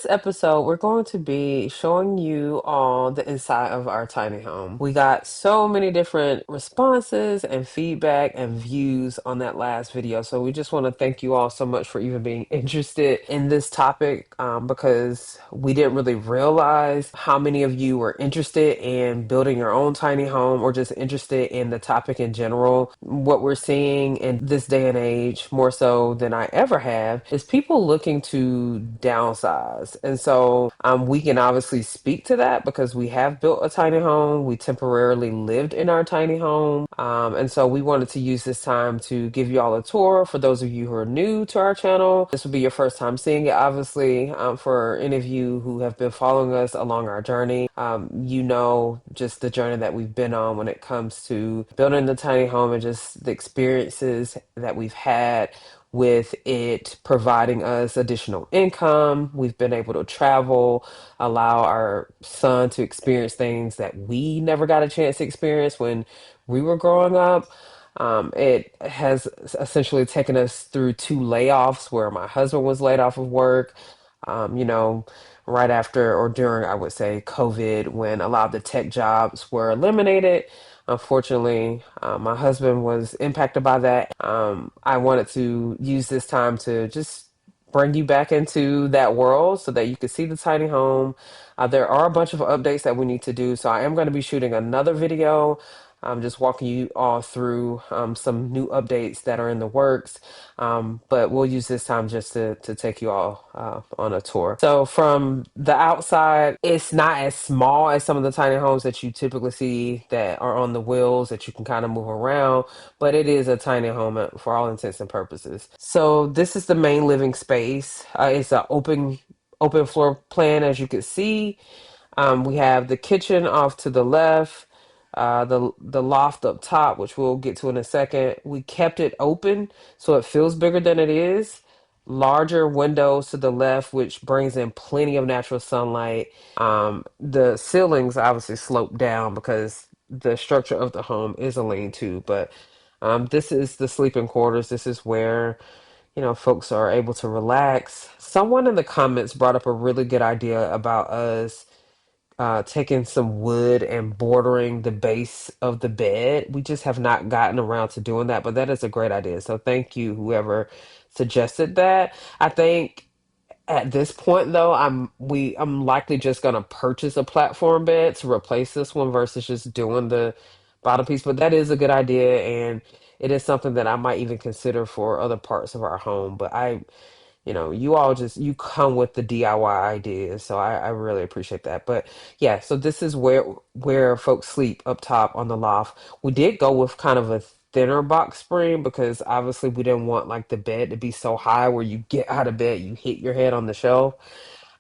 this episode, we're going to be showing you all the inside of our tiny home. We got so many different responses and feedback and views on that last video. So we just want to thank you all so much for even being interested in this topic because we didn't really realize how many of you were interested in building your own tiny home or just interested in the topic in general. What we're seeing in this day and age, more so than I ever have, is people looking to downsize. And so we can obviously speak to that because we have built a tiny home. We temporarily lived in our tiny home. And so we wanted to use this time to give you all a tour. For those of you who are new to our channel, this will be your first time seeing it, obviously. For any of you who have been following us along our journey, you know just the journey that we've been on when it comes to building the tiny home and just the experiences that we've had with it providing us additional income. We've been able to travel, allow our son to experience things that we never got a chance to experience when we were growing up. It has essentially taken us through two layoffs where my husband was laid off of work, um, you know, right after or during, I would say, COVID, when a lot of the tech jobs were eliminated. Unfortunately, my husband was impacted by that. I wanted to use this time to just bring you back into that world so that you could see the tiny home. There are a bunch of updates that we need to do, so I am going to be shooting another video. Just walking you all through some new updates that are in the works. But we'll use this time just to take you all on a tour. So from the outside, it's not as small as some of the tiny homes that you typically see that are on the wheels that you can kind of move around, but it is a tiny home for all intents and purposes. So this is the main living space. It's an open floor plan, as you can see. We have the kitchen off to the left, the loft up top, which we'll get to in a second. We kept it open so it feels bigger than it is. Larger windows to the left, which brings in plenty of natural sunlight. The ceilings obviously slope down because the structure of the home is a lean-to, but this is the sleeping quarters. This is where folks are able to relax. Someone in the comments brought up a really good idea about us taking some wood and bordering the base of the bed. We just have not gotten around to doing that, but that is a great idea. So thank you, whoever suggested that. I think at this point though, I'm likely just gonna purchase a platform bed to replace this one versus just doing the bottom piece. But that is a good idea, and it is something that I might even consider for other parts of our home. But you all just you come with the DIY ideas, so I really appreciate that. But yeah, so this is where folks sleep up top on the loft. We did go with kind of a thinner box spring because obviously we didn't want like the bed to be so high where you get out of bed, you hit your head on the shelf.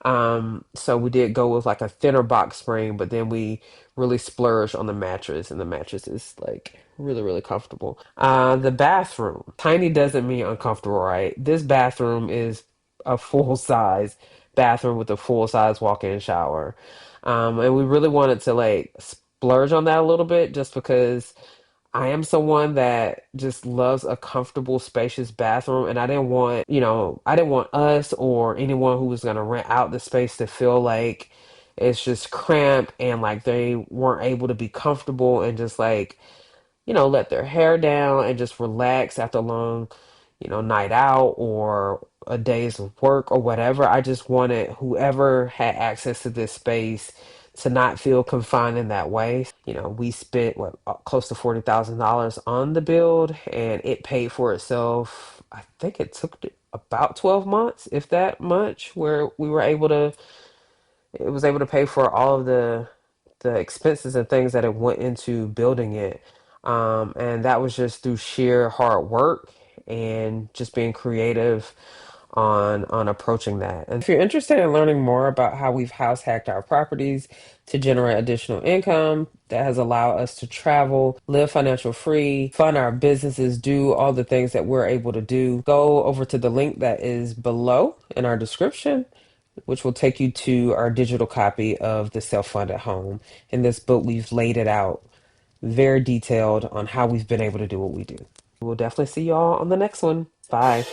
So we did go with like a thinner box spring, but then we really splurged on the mattress, and the mattress is like really, really comfortable. The bathroom. Tiny doesn't mean uncomfortable, right? This bathroom is a full size bathroom with a full size walk-in shower. And we really wanted to like splurge on that a little bit just because I am someone that just loves a comfortable, spacious bathroom, and I didn't want us or anyone who was going to rent out the space to feel like it's just cramped and like they weren't able to be comfortable and just like, let their hair down and just relax after a long, night out or a day's of work or whatever. I just wanted whoever had access to this space to not feel confined in that way. We spent close to $40,000 on the build, and it paid for itself. I think it took about 12 months, if that much, where it was able to pay for all of the expenses and things that it went into building it. And that was just through sheer hard work and just being creative on approaching that. And if you're interested in learning more about how we've house hacked our properties to generate additional income that has allowed us to travel, live financial free, fund our businesses, do all the things that we're able to do, go over to the link that is below in our description, which will take you to our digital copy of the Self-Funded Home. In this book, we've laid it out very detailed on how we've been able to do what we do. We'll definitely see y'all on the next one. Bye.